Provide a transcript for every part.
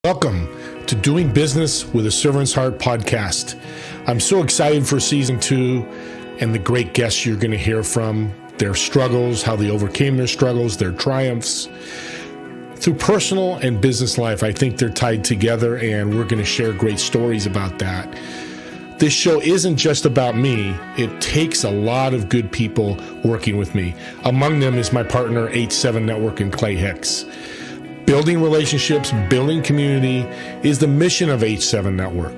Welcome to Doing Business with a Servant's Heart podcast. I'm so excited for season 2 and the great guests you're going to hear from, their struggles, how they overcame their struggles, their triumphs. Through personal and business life, I think they're tied together, and we're going to share great stories about that. This show isn't just about me. It takes a lot of good people working with me. Among them is my partner, H7 Network, and Clay Hicks. Building relationships, building community is the mission of H7 Network.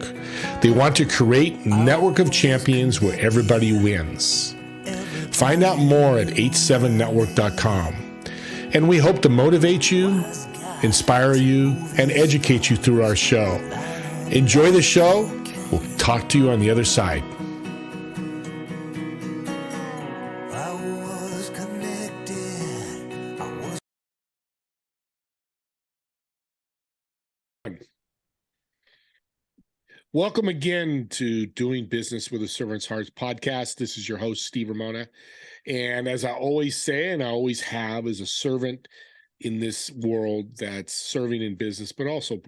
They want to create a network of champions where everybody wins. Find out more at h7network.com. And we hope to motivate you, inspire you, and educate you through our show. Enjoy the show. We'll talk to you on the other side. Welcome again to Doing Business with a Servant's Heart podcast. This is your host, Steve Ramona. And as I always say, and I always have, as a servant in this world that's serving in business, but also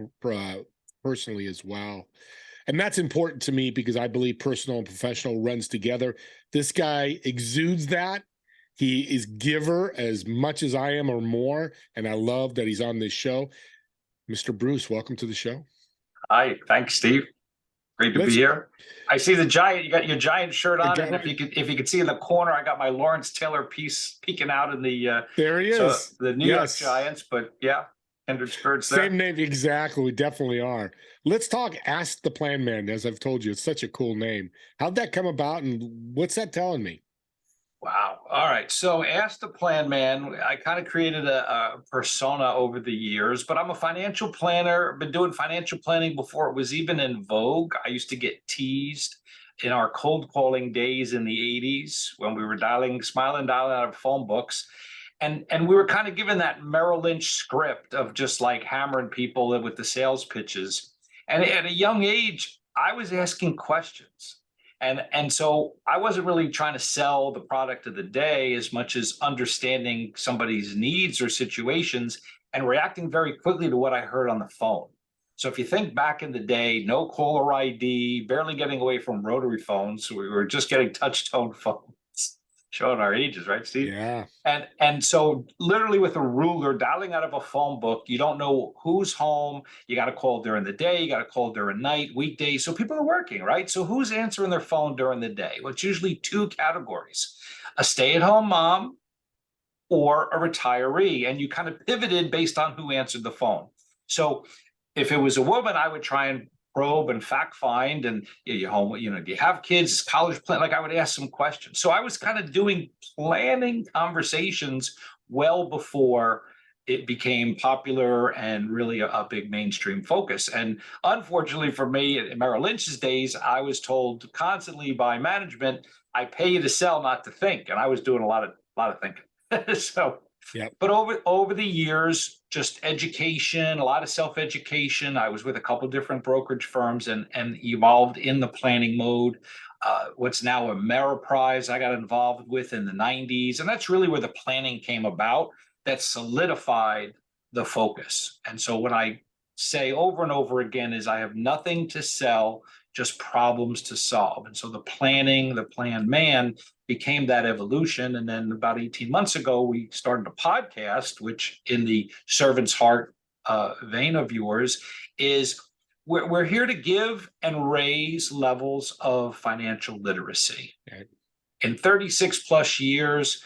personally as well. And that's important to me because I believe personal and professional runs together. This guy exudes that. He is giver as much as I am or more. And I love that he's on this show. Mr. Bruce, welcome to the show. Hi, thanks, Steve. Great to be here. I see the giant. You got your giant shirt on, and if you could see in the corner, I got my Lawrence Taylor piece peeking out in the. There he is. The New York Giants, but yeah, kindred spirits there. Same name, exactly. We definitely are. Let's talk. Ask the Plan Man. As I've told you, it's such a cool name. How'd that come about, and what's that telling me? Wow. All right. So Ask the Plan Man, I kind of created a persona over the years, but I'm a financial planner, been doing financial planning before it was even in vogue. I used to get teased in our cold calling days in the 80s when we were smiling out of phone books. And we were kind of given that Merrill Lynch script of just like hammering people with the sales pitches. And at a young age, I was asking questions. And so I wasn't really trying to sell the product of the day as much as understanding somebody's needs or situations and reacting very quickly to what I heard on the phone. So if you think back in the day, no caller ID, barely getting away from rotary phones. So we were just getting touch tone phones, showing our ages, right, Steve? Yeah. And so literally with a ruler, dialing out of a phone book, you don't know who's home. You got to call during the day. You got to call during night, weekdays. So people are working, right? So who's answering their phone during the day? Well, it's usually two categories: a stay-at-home mom or a retiree. And you kind of pivoted based on who answered the phone. So if it was a woman, I would try and probe and fact find, and you home, do you have kids, college plan? Like I would ask some questions. So I was kind of doing planning conversations well before it became popular and really a big mainstream focus. And unfortunately for me, in Merrill Lynch's days, I was told constantly by management, I pay you to sell, not to think. And I was doing a lot of thinking. So yeah. But over the years, just education, a lot of self-education. I was with a couple different brokerage firms and evolved in the planning mode. What's now Ameriprise, I got involved with in the 90s. And that's really where the planning came about that solidified the focus. And so what I say over and over again is I have nothing to sell, just problems to solve. And so the Plan Man became that evolution. And then about 18 months ago, we started a podcast, which in the Servant's Heart vein of yours is we're here to give and raise levels of financial literacy. Okay. In 36 plus years,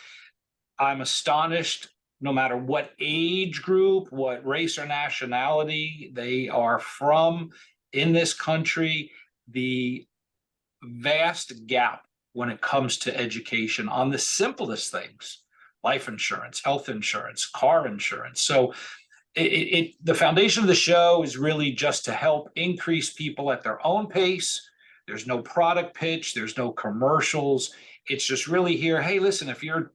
I'm astonished, no matter what age group, what race or nationality they are from in this country, the vast gap when it comes to education on the simplest things: life insurance, health insurance, car insurance. So the foundation of the show is really just to help increase people at their own pace. There's no product pitch. There's no commercials. It's just really here. Hey, listen, if you're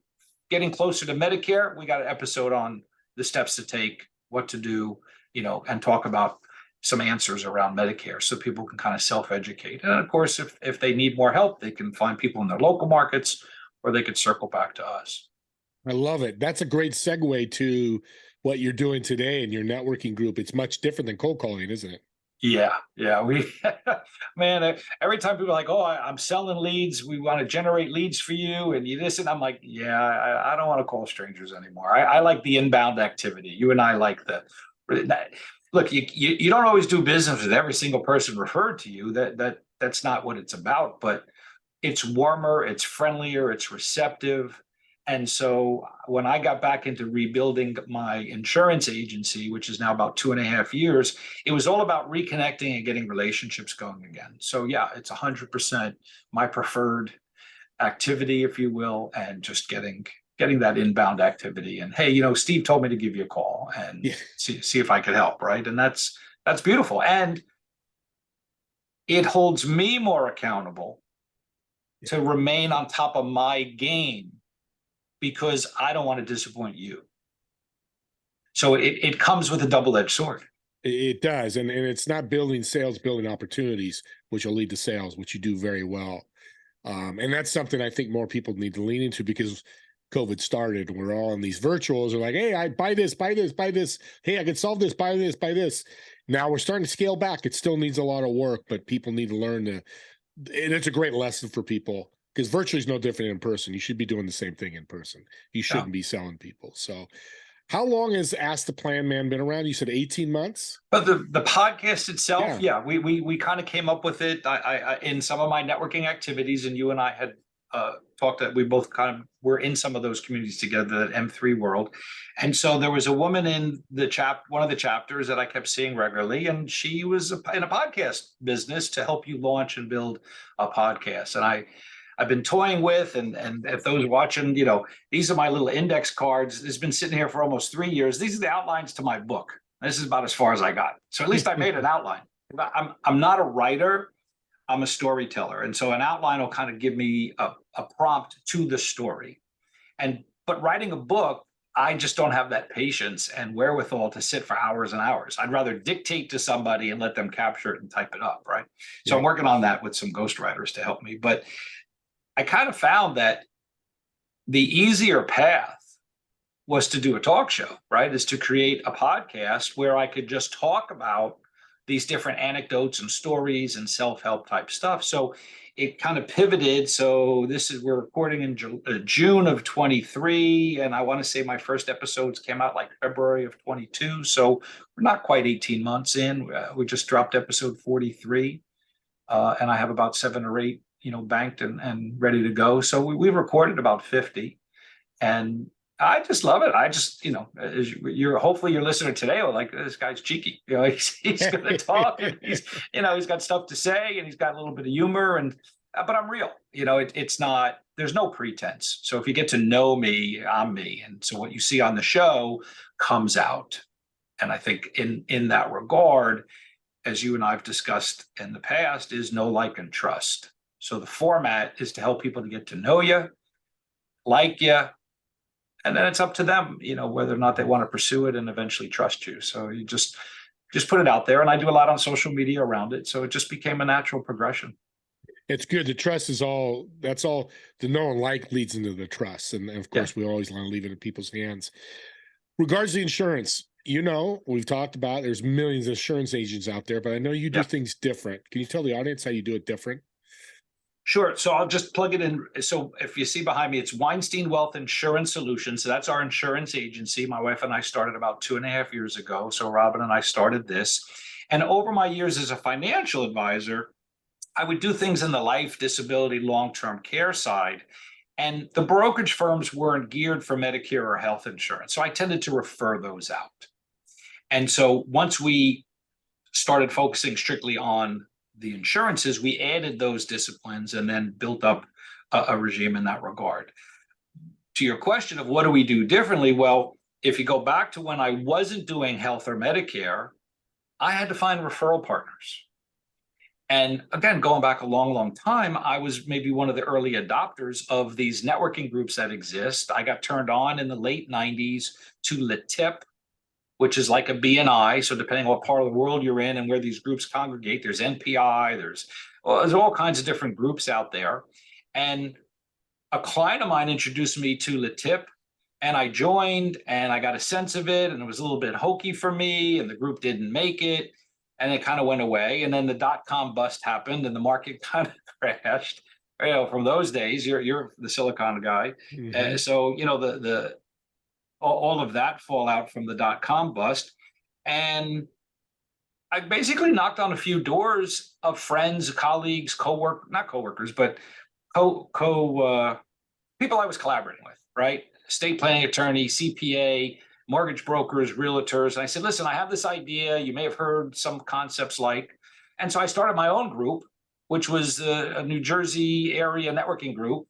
getting closer to Medicare, we got an episode on the steps to take, what to do, and talk about some answers around Medicare so people can kind of self-educate. And of course, if they need more help, they can find people in their local markets, or they could circle back to us. I love it. That's a great segue to what you're doing today in your networking group, it's much different than cold calling, isn't it? Yeah, we, man, every time people are like, oh, I'm selling leads, we want to generate leads for you, and you this, and I'm like, yeah, I don't want to call strangers anymore. I like the inbound activity. You and I like look, you don't always do business with every single person referred to you. That's not what it's about, but it's warmer, it's friendlier, it's receptive. And so when I got back into rebuilding my insurance agency, which is now about 2.5 years, it was all about reconnecting and getting relationships going again. So yeah, it's 100% my preferred activity, if you will, and just getting that inbound activity. And hey, Steve told me to give you a call and Yeah. see if I could help, right? And that's beautiful. And it holds me more accountable to remain on top of my game because I don't want to disappoint you. So it comes with a double-edged sword. It does. And it's not building sales, building opportunities, which will lead to sales, which you do very well. And that's something I think more people need to lean into because COVID started. We're all in these virtuals are like, hey, I buy this, buy this, buy this. Hey, I can solve this, buy this, buy this. Now we're starting to scale back. It still needs a lot of work, but people need to learn to, and it's a great lesson for people because virtually is no different in person. You should be doing the same thing in person. You Yeah. shouldn't be selling people. So how long has Ask the Plan Man been around? You said 18 months? But the podcast itself, Yeah. yeah, we kind of came up with it. I in some of my networking activities, and you and I had talked that we both kind of were in some of those communities together, that M3 world. And so there was a woman in one of the chapters that I kept seeing regularly, and she was in a podcast business to help you launch and build a podcast. And I've been toying with, and if those watching, these are my little index cards. It's been sitting here for almost 3 years. These are the outlines to my book. This is about as far as I got. So at least I made an outline. I'm not a writer. I'm a storyteller. And so an outline will kind of give me a prompt to the story. But writing a book, I just don't have that patience and wherewithal to sit for hours and hours. I'd rather dictate to somebody and let them capture it and type it up, right? So I'm working on that with some ghostwriters to help me. But I kind of found that the easier path was to do a talk show, right? Is to create a podcast where I could just talk about these different anecdotes and stories and self-help type stuff. So it kind of pivoted. So we're recording in June of 23, and I want to say my first episodes came out like February of 22. So we're not quite 18 months in. We just dropped episode 43, and I have about 7 or 8, banked and ready to go. So we recorded about 50, and I just love it. I just, hopefully your listener today will like, this guy's cheeky. He's going to talk, and he's got stuff to say, and he's got a little bit of humor, but I'm real. It's not, there's no pretense. So if you get to know me, I'm me. And so what you see on the show comes out. And I think in that regard, as you and I've discussed in the past, is know, like, and trust. So the format is to help people to get to know you, like you, and then it's up to them, whether or not they want to pursue it and eventually trust you. So you just put it out there, and I do a lot on social media around it. So it just became a natural progression. It's good. The trust is that's all the know and like leads into the trust. And of course, we always want to leave it in people's hands. Regards to insurance, we've talked about there's millions of insurance agents out there, but I know you do things different. Can you tell the audience how you do it different? Sure. So I'll just plug it in. So if you see behind me, it's Weinstein Wealth Insurance Solutions. So that's our insurance agency. My wife and I started about 2.5 years ago. So Robin and I started this. And over my years as a financial advisor, I would do things in the life, disability, long-term care side. And the brokerage firms weren't geared for Medicare or health insurance. So I tended to refer those out. And so once we started focusing strictly on the insurances, we added those disciplines and then built up a regime in that regard. To your question of what do we do differently? Well, if you go back to when I wasn't doing health or Medicare, I had to find referral partners. And again, going back a long, long time, I was maybe one of the early adopters of these networking groups that exist. I got turned on in the late 90s to LATIP, which is like a BNI. So depending on what part of the world you're in and where these groups congregate, there's NPI, there's all kinds of different groups out there. And a client of mine introduced me to LATIP, And I joined and I got a sense of it, and it was a little bit hokey for me, and the group didn't make it, and it kind of went away. And then the dot-com bust happened and the market kind of crashed. From those days, you're the Silicon guy. Mhm. So, the all of that fallout from the dot-com bust. And I basically knocked on a few doors of friends, colleagues, not coworkers, but people I was collaborating with, right? Estate planning attorney, CPA, mortgage brokers, realtors. And I said, listen, I have this idea. You may have heard some concepts like. And so I started my own group, which was a New Jersey area networking group.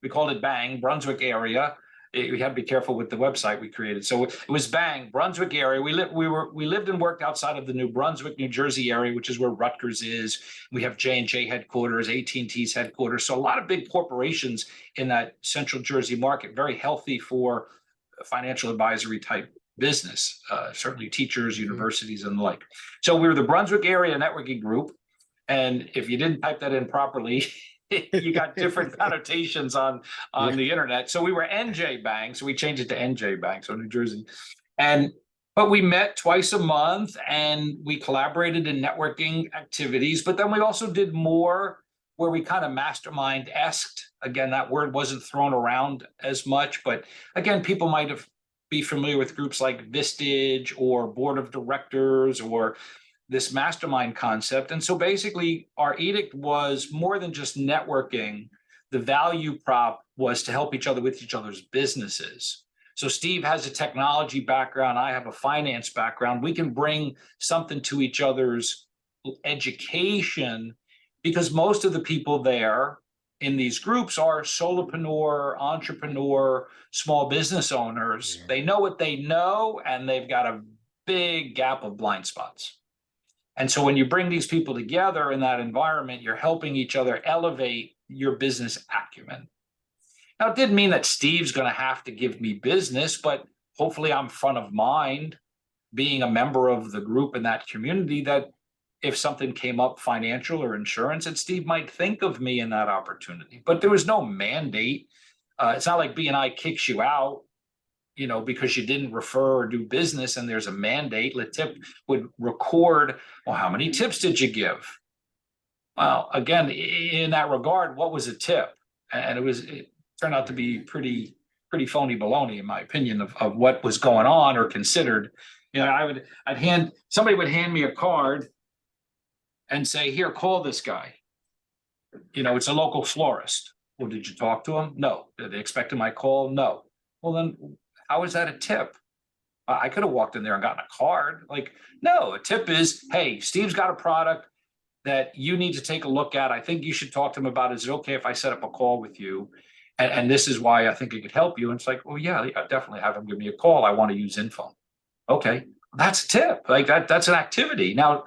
We called it BANG, Brunswick area. We had to be careful with the website we created. So it was BANG, Brunswick area. We lived and worked outside of the New Brunswick, New Jersey area, which is where Rutgers is. We have J&J headquarters, AT&T's headquarters. So a lot of big corporations in that central Jersey market, very healthy for financial advisory type business, certainly teachers, universities, and the like. So we were the Brunswick area networking group. And if you didn't type that in properly, you got different connotations on the internet. So we were NJ Bang, so we changed it to NJ Bang, so New Jersey. But we met twice a month and we collaborated in networking activities. But then we also did more where we kind of mastermind-esque. Again, that word wasn't thrown around as much, but again, people might be familiar with groups like Vistage or Board of Directors or this mastermind concept. And so basically our edict was more than just networking. The value prop was to help each other with each other's businesses. So Steve has a technology background. I have a finance background. We can bring something to each other's education because most of the people there in these groups are solopreneur, entrepreneur, small business owners. They know what they know, and they've got a big gap of blind spots. And so when you bring these people together in that environment, you're helping each other elevate your business acumen. Now, it didn't mean that Steve's going to have to give me business, but hopefully I'm front of mind being a member of the group in that community, that if something came up, financial or insurance, that Steve might think of me in that opportunity. But there was no mandate. It's not like BNI kicks you out, because you didn't refer or do business and there's a mandate. LaTip would record, well, how many tips did you give? Well, again, in that regard, what was a tip? And it turned out to be pretty phony baloney, in my opinion, of what was going on or considered. Somebody would hand me a card and say, here, call this guy. It's a local florist. Well, did you talk to him? No. Did they expect my call? No. Well, then how is that a tip? I could have walked in there and gotten a card. No, a tip is, hey, Steve's got a product that you need to take a look at. I think you should talk to him about it. Is it okay if I set up a call with you? And this is why I think it could help you. And it's like, well, yeah, definitely have him give me a call. I want to use info. Okay, that's a tip. That's an activity. Now,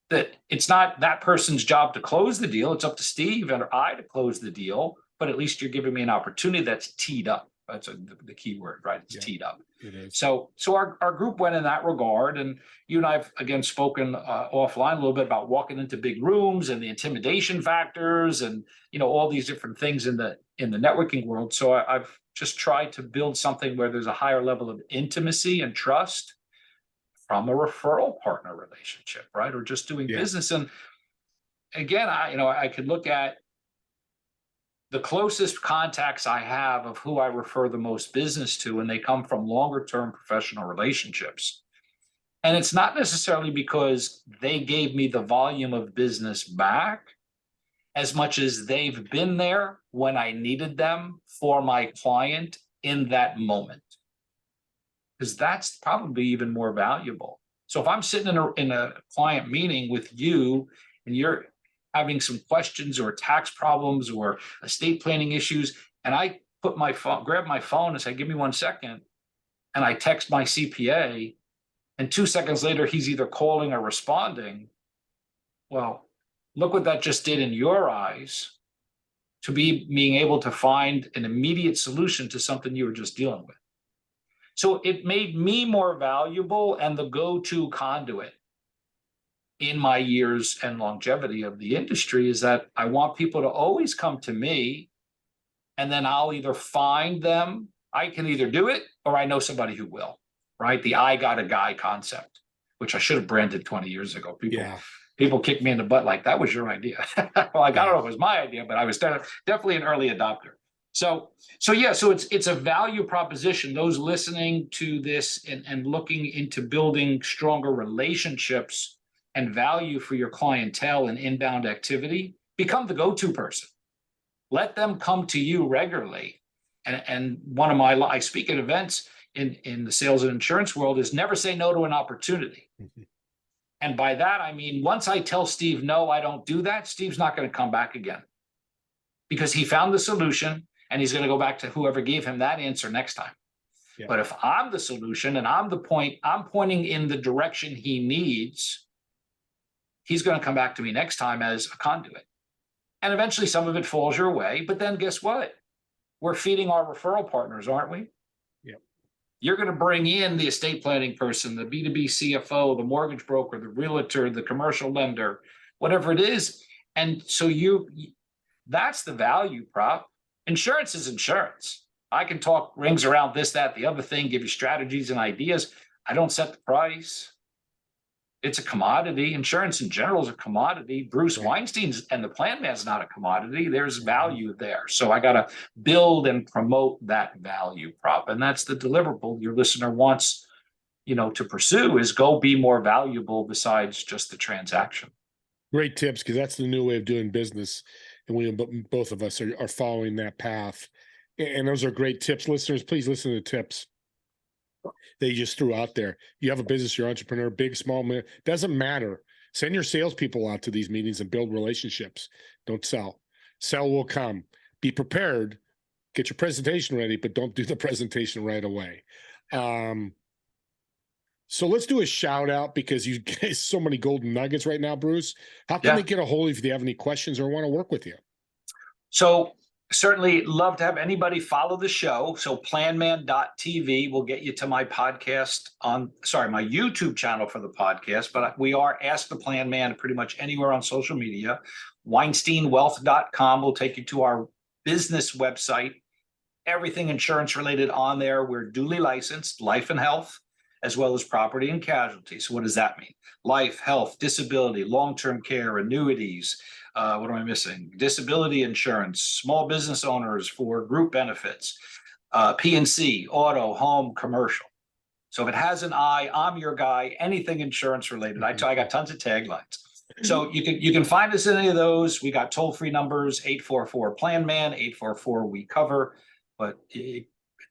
that it's not that person's job to close the deal. It's up to Steve and I to close the deal. But at least you're giving me an opportunity that's teed up. That's the key word, right? It's teed up. It is. So our group went in that regard, and you and I've again spoken offline a little bit about walking into big rooms and the intimidation factors, and all these different things in the networking world. So I've just tried to build something where there's a higher level of intimacy and trust from a referral partner relationship, right? Or just doing business. And again, I could look at the closest contacts I have of who I refer the most business to, and they come from longer term professional relationships. And it's not necessarily because they gave me the volume of business back as much as they've been there when I needed them for my client in that moment. Because that's probably even more valuable. So if I'm sitting in a client meeting with you and you're having some questions or tax problems or estate planning issues, and I grab my phone and say, give me 1 second, and I text my CPA, and 2 seconds later, he's either calling or responding. Well, look what that just did in your eyes to being able to find an immediate solution to something you were just dealing with. So it made me more valuable and the go-to conduit in my years and longevity of the industry, is that I want people to always come to me, and then I'll either find them I can either do it or I know somebody who will, right? The I got a guy concept, which I should have branded 20 years ago. People kicked me in the butt like, that was your idea. Well, I don't know if it was my idea, but I was definitely an early adopter. So it's a value proposition. Those listening to this and looking into building stronger relationships and value for your clientele and inbound activity, become the go-to person. Let them come to you regularly. And one of I speak at events in the sales and insurance world is never say no to an opportunity. Mm-hmm. And by that, I mean, once I tell Steve, no, I don't do that, Steve's not going to come back again because he found the solution and he's going to go back to whoever gave him that answer next time. Yeah. But if I'm the solution and I'm pointing in the direction he needs, he's going to come back to me next time as a conduit. And eventually some of it falls your way. But then guess what? We're feeding our referral partners, aren't we? Yep. You're going to bring in the estate planning person, the B2B CFO, the mortgage broker, the realtor, the commercial lender, whatever it is. And so that's the value prop. Insurance is insurance. I can talk rings around this, that, the other thing, give you strategies and ideas. I don't set the price. It's a commodity. Insurance in general is a commodity. Bruce Weinstein's and the plan man's not a commodity. There's value there. So I got to build and promote that value prop. And that's the deliverable your listener wants, to pursue is go be more valuable besides just the transaction. Great tips, because that's the new way of doing business. And both of us are following that path. And those are great tips. Listeners, please listen to the tips they just threw out there. You have a business, you're an entrepreneur, big, small, doesn't matter. Send your salespeople out to these meetings and build relationships. Don't sell. Sell will come. Be prepared. Get your presentation ready, but don't do the presentation right away. So let's do a shout out, because you guys so many golden nuggets right now, Bruce. How can they get a hold of you if they have any questions or want to work with you? So certainly love to have anybody follow the show. So planman.tv will get you to my podcast my YouTube channel for the podcast, but we are Ask the Plan Man pretty much anywhere on social media. WeinsteinWealth.com will take you to our business website. Everything insurance related on there. We're duly licensed, life and health, as well as property and casualty. So what does that mean? Life, health, disability, long-term care, annuities. What am I missing? Disability insurance, small business owners for group benefits, P&C, auto, home, commercial. So if it has an I, I'm your guy, anything insurance related. I got tons of taglines. So you can find us in any of those. We got toll-free numbers, 844-PLAN-MAN, 844-WE-COVER, but it's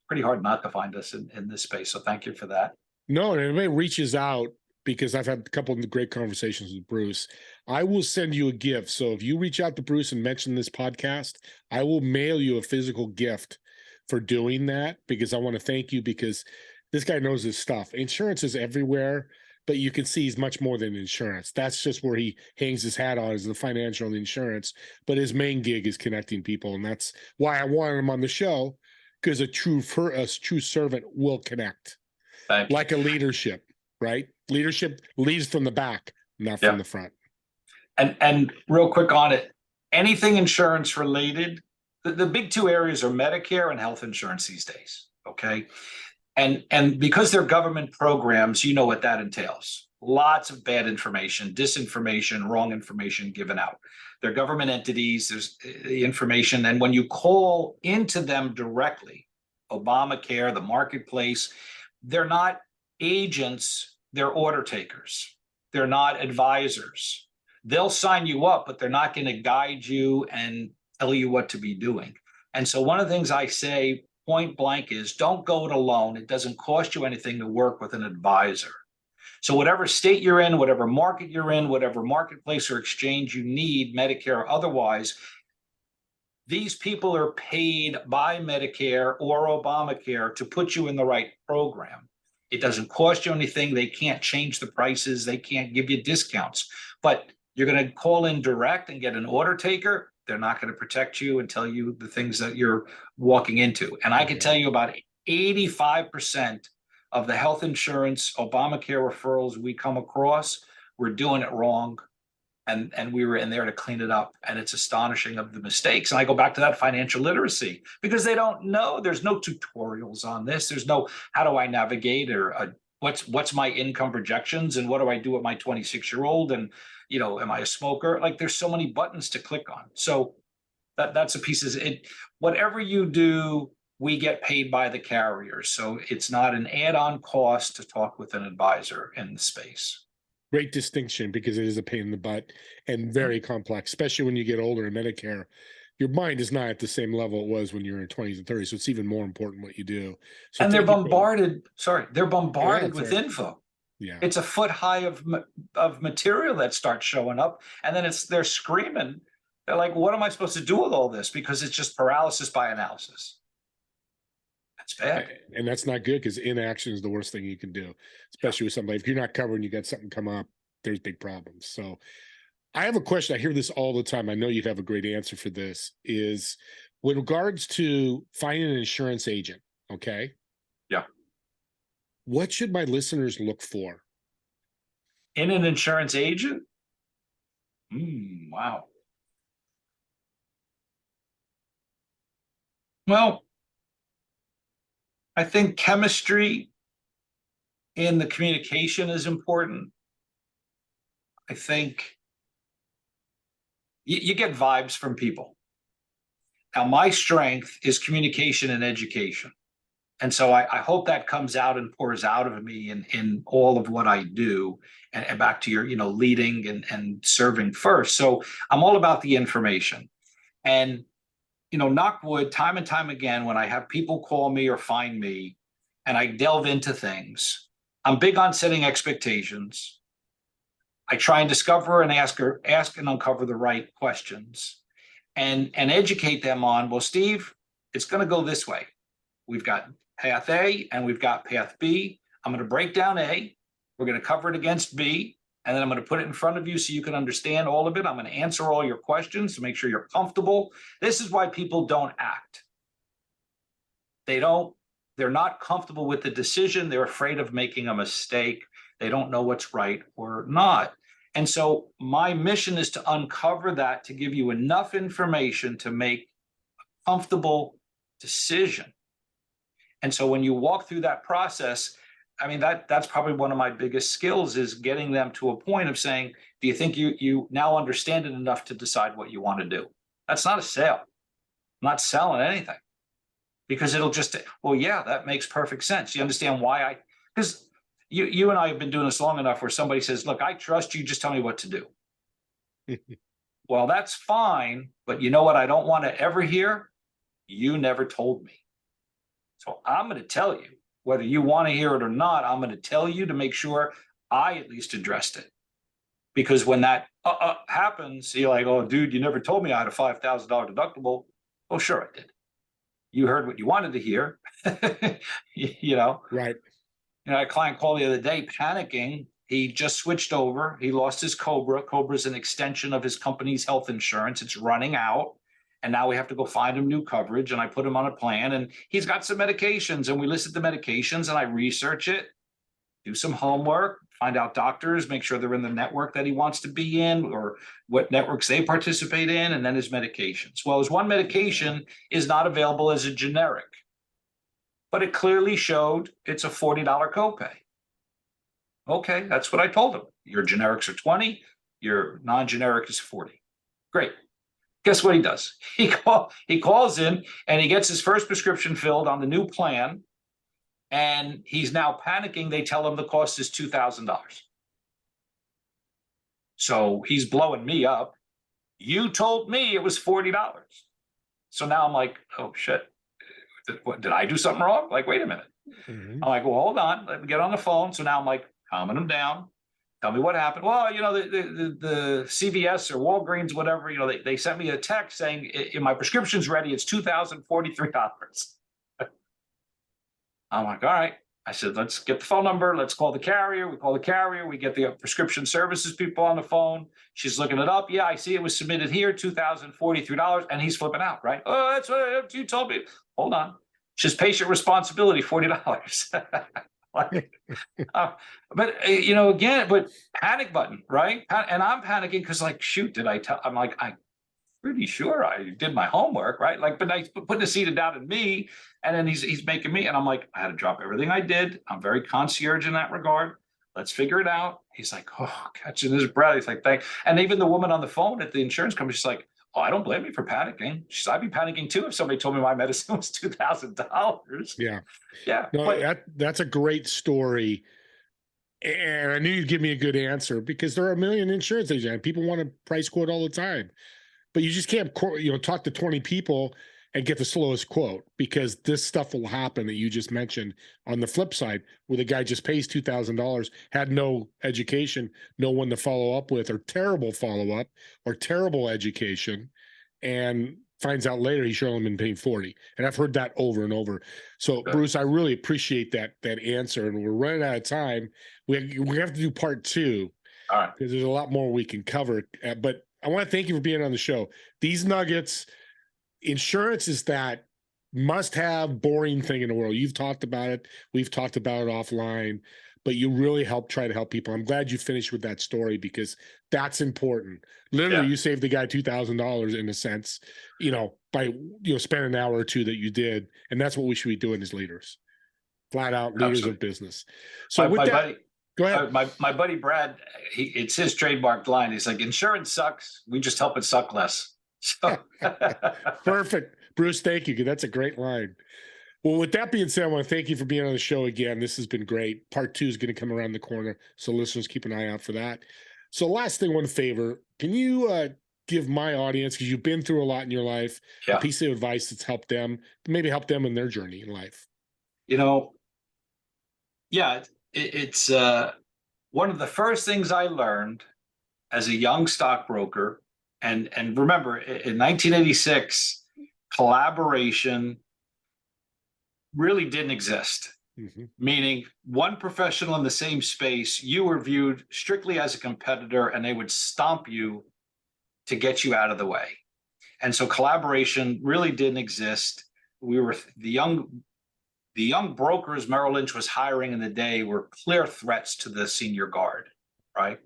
pretty hard not to find us in this space. So thank you for that. No, and anybody reaches out, because I've had a couple of great conversations with Bruce, I will send you a gift. So if you reach out to Bruce and mention this podcast, I will mail you a physical gift for doing that, because I want to thank you, because this guy knows his stuff. Insurance is everywhere, but you can see he's much more than insurance. That's just where he hangs his hat on, is the financial and the insurance. But his main gig is connecting people. And that's why I wanted him on the show, because a true servant will connect. Like a leadership, right? Leadership leads from the back, not from the front. And real quick on it, anything insurance related, the big two areas are Medicare and health insurance these days. Okay. And because they're government programs, you know what that entails. Lots of bad information, disinformation, wrong information given out. They're government entities, there's the information. And when you call into them directly, Obamacare, the marketplace, they're not agents, they're order takers. They're not advisors. They'll sign you up, but they're not going to guide you and tell you what to be doing. And so one of the things I say point blank is, don't go it alone. It doesn't cost you anything to work with an advisor. So whatever state you're in, whatever market you're in, whatever marketplace or exchange you need, Medicare or otherwise, these people are paid by Medicare or Obamacare to put you in the right program. It doesn't cost you anything. They can't change the prices. They can't give you discounts. But you're going to call in direct and get an order taker. They're not going to protect you and tell you the things that you're walking into. And I can tell you about 85% of the health insurance Obamacare referrals we come across, we're doing it wrong. and we were in there to clean it up. And it's astonishing of the mistakes. And I go back to that financial literacy, because they don't know. There's no tutorials on this. There's no, how do I navigate, or what's my income projections, and what do I do with my 26-year-old, and am I a smoker? Like, there's so many buttons to click on. So that's a piece of it. Whatever you do, we get paid by the carriers. So it's not an add-on cost to talk with an advisor in the space. Great distinction, because it is a pain in the butt and very complex, especially when you get older in Medicare. Your mind is not at the same level it was when you were in 20s and 30s. So it's even more important what you do. So And they're thank you for- bombarded, they're bombarded with sorry. info. Yeah. It's a foot high of material that starts showing up. And then they're screaming. They're like, what am I supposed to do with all this? Because it's just paralysis by analysis. That's bad. And that's not good, because inaction is the worst thing you can do, especially with somebody. If you're not covered and you got something come up, there's big problems. So I have a question. I hear this all the time. I know you'd have a great answer for this, is with regards to finding an insurance agent. Okay. Yeah. What should my listeners look for In an insurance agent? Wow. Well, I think chemistry in the communication is important. I think you get vibes from people. Now, my strength is communication and education. And so I hope that comes out and pours out of me in all of what I do. And back to your, leading and serving first. So I'm all about the information. And knock wood, time and time again, when I have people call me or find me and I delve into things, I'm big on setting expectations. I try and discover and ask and uncover the right questions, and educate them on, well, Steve, it's going to go this way. We've got path A and we've got path B. I'm going to break down A. We're going to cover it against B. And then I'm going to put it in front of you so you can understand all of it. I'm going to answer all your questions to make sure you're comfortable. This is why people don't act. They're not comfortable with the decision. They're afraid of making a mistake. They don't know what's right or not. And so my mission is to uncover that, to give you enough information to make a comfortable decision. And so when you walk through that process, I mean, that's probably one of my biggest skills, is getting them to a point of saying, do you think you now understand it enough to decide what you want to do? That's not a sale. I'm not selling anything, because it'll just, well, yeah, that makes perfect sense. You understand why because you and I have been doing this long enough where somebody says, look, I trust you, just tell me what to do. Well, that's fine. But you know what I don't want to ever hear? You never told me. So I'm going to tell you. Whether you want to hear it or not, I'm going to tell you to make sure I at least addressed it. Because when that happens, you're like, oh, dude, you never told me I had a $5,000 deductible. Oh, sure I did. You heard what you wanted to hear. Right. A client called the other day panicking. He just switched over. He lost his Cobra. Cobra is an extension of his company's health insurance. It's running out. And now we have to go find him new coverage. And I put him on a plan, and he's got some medications, and we listed the medications, and I research it, do some homework, find out doctors, make sure they're in the network that he wants to be in, or what networks they participate in, and then his medications. Well, his one medication is not available as a generic, but it clearly showed it's a $40 copay. Okay, that's what I told him. Your generics are 20, your non-generic is 40. Great. Guess what he does? He calls in and he gets his first prescription filled on the new plan, and he's now panicking. They tell him the cost is $2,000. So he's blowing me up. You told me it was $40. So now I'm like, oh shit, did I do something wrong? Like, wait a minute. I'm like, well, hold on, let me get on the phone. So now I'm like calming him down. Tell me what happened. Well, the CVS or Walgreens, whatever, they sent me a text saying, my prescription's ready. It's $2,043. I'm like, all right. I said, let's get the phone number. Let's call the carrier. We call the carrier. We get the prescription services people on the phone. She's looking it up. Yeah, I see it was submitted here, $2,043. And he's flipping out, right? Oh, that's what you told me. Hold on. It's just patient responsibility, $40. But again, but panic button, right? And I'm panicking because, like, shoot, did I tell? I'm like, I'm pretty sure I did my homework, right? Like, but I putting the seed down in me, and then he's making me, and I'm like, I had to drop everything I did. I'm very concierge in that regard. Let's figure it out. He's like, oh, catching his breath. He's like, thank. And even the woman on the phone at the insurance company, she's like, oh, I don't blame you for panicking. She said, I'd be panicking too if somebody told me my medicine was $2,000. Yeah. Yeah. No, But that's a great story. And I knew you'd give me a good answer because there are a million insurance agents and people want to price quote all the time. But you just can't, talk to 20 people and get the slowest quote, because this stuff will happen that you just mentioned on the flip side, where the guy just pays $2,000, had no education, no one to follow up with, or terrible follow up, or terrible education, and finds out later he should only been paying 40. And I've heard that over and over. So Bruce, I really appreciate that answer. And we're running out of time. We have to do part 2. all right. Because there's a lot more we can cover. But I want to thank you for being on the show. These nuggets, insurance is that must-have boring thing in the world. You've talked about it. We've talked about it offline, but you really try to help people. I'm glad you finished with that story because that's important. Literally, you saved the guy $2,000 in a sense, by spending an hour or two that you did, and that's what we should be doing as leaders, flat out leaders of business. So with that, buddy, go ahead. My buddy Brad, it's his trademarked line. He's like, insurance sucks. We just help it suck less. So Perfect. Bruce, thank you. That's a great line. Well, with that being said, I want to thank you for being on the show again. This has been great. Part 2 is going to come around the corner, so listeners, keep an eye out for that. So last thing, one favor, can you give my audience, because you've been through a lot in your life, a piece of advice that's helped them, maybe help them in their journey in life? It's one of the first things I learned as a young stockbroker. And remember, in 1986, collaboration really didn't exist. Mm-hmm. Meaning one professional in the same space, you were viewed strictly as a competitor and they would stomp you to get you out of the way. And so collaboration really didn't exist. We were the young brokers Merrill Lynch was hiring in the day were clear threats to the senior guard, right?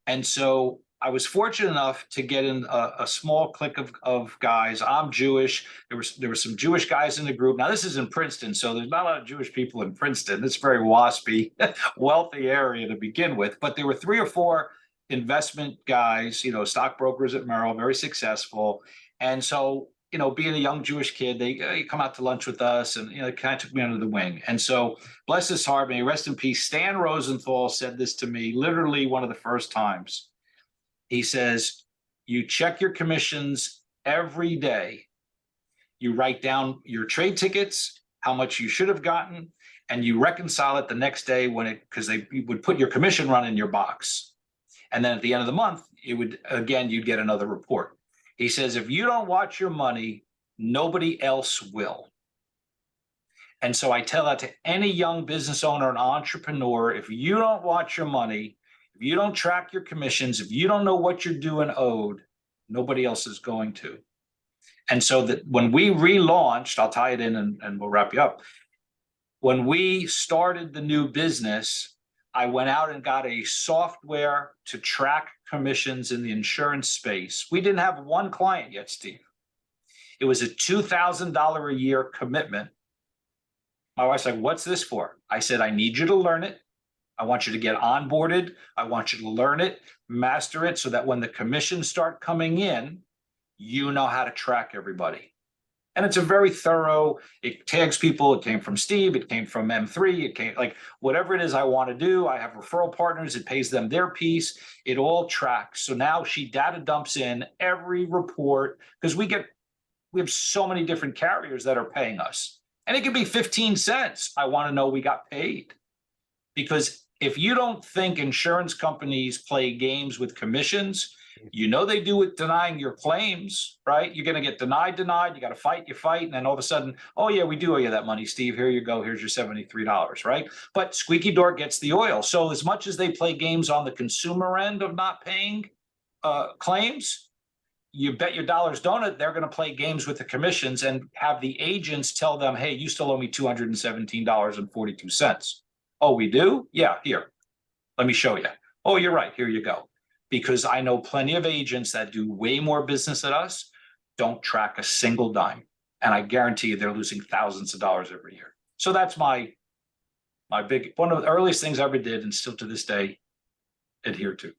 And so I was fortunate enough to get in a small clique of guys. I'm Jewish. There were some Jewish guys in the group. Now, this is in Princeton, so there's not a lot of Jewish people in Princeton. It's a very waspy, wealthy area to begin with. But there were 3 or 4 investment guys, stockbrokers at Merrill, very successful. And so, being a young Jewish kid, they come out to lunch with us and, kind of took me under the wing. And so, bless his heart, may he rest in peace, Stan Rosenthal said this to me literally one of the first times. He says, you check your commissions every day. You write down your trade tickets, how much you should have gotten, and you reconcile it the next day because they would put your commission run in your box. And then at the end of the month, you'd get another report. He says, if you don't watch your money, nobody else will. And so I tell that to any young business owner and entrepreneur, if you don't watch your money, if you don't track your commissions, if you don't know what you're doing owed, nobody else is going to. And so that when we relaunched, I'll tie it in and we'll wrap you up. When we started the new business, I went out and got a software to track commissions in the insurance space. We didn't have one client yet, Steve. It was a $2,000 a year commitment. My wife's like, what's this for? I said, I need you to learn it. I want you to get onboarded. I want you to learn it, master it, so that when the commissions start coming in, you know how to track everybody. And it's a very thorough, it tags people. It came from Steve. It came from M3. It came whatever it is I want to do. I have referral partners. It pays them their piece. It all tracks. So now she data dumps in every report because we have so many different carriers that are paying us. And it could be 15 cents. I want to know we got paid. Because if you don't think insurance companies play games with commissions, they do it denying your claims, right? You're going to get denied. You got to fight, and then all of a sudden, oh yeah, we do owe you that money, Steve. Here you go. Here's your $73, right? But squeaky door gets the oil. So as much as they play games on the consumer end of not paying claims, you bet your dollars donut they're going to play games with the commissions and have the agents tell them, hey, you still owe me $217.42. Oh, we do? Yeah, here. Let me show you. Oh, you're right. Here you go. Because I know plenty of agents that do way more business than us, don't track a single dime. And I guarantee you they're losing thousands of dollars every year. So that's my big, one of the earliest things I ever did and still to this day adhere to.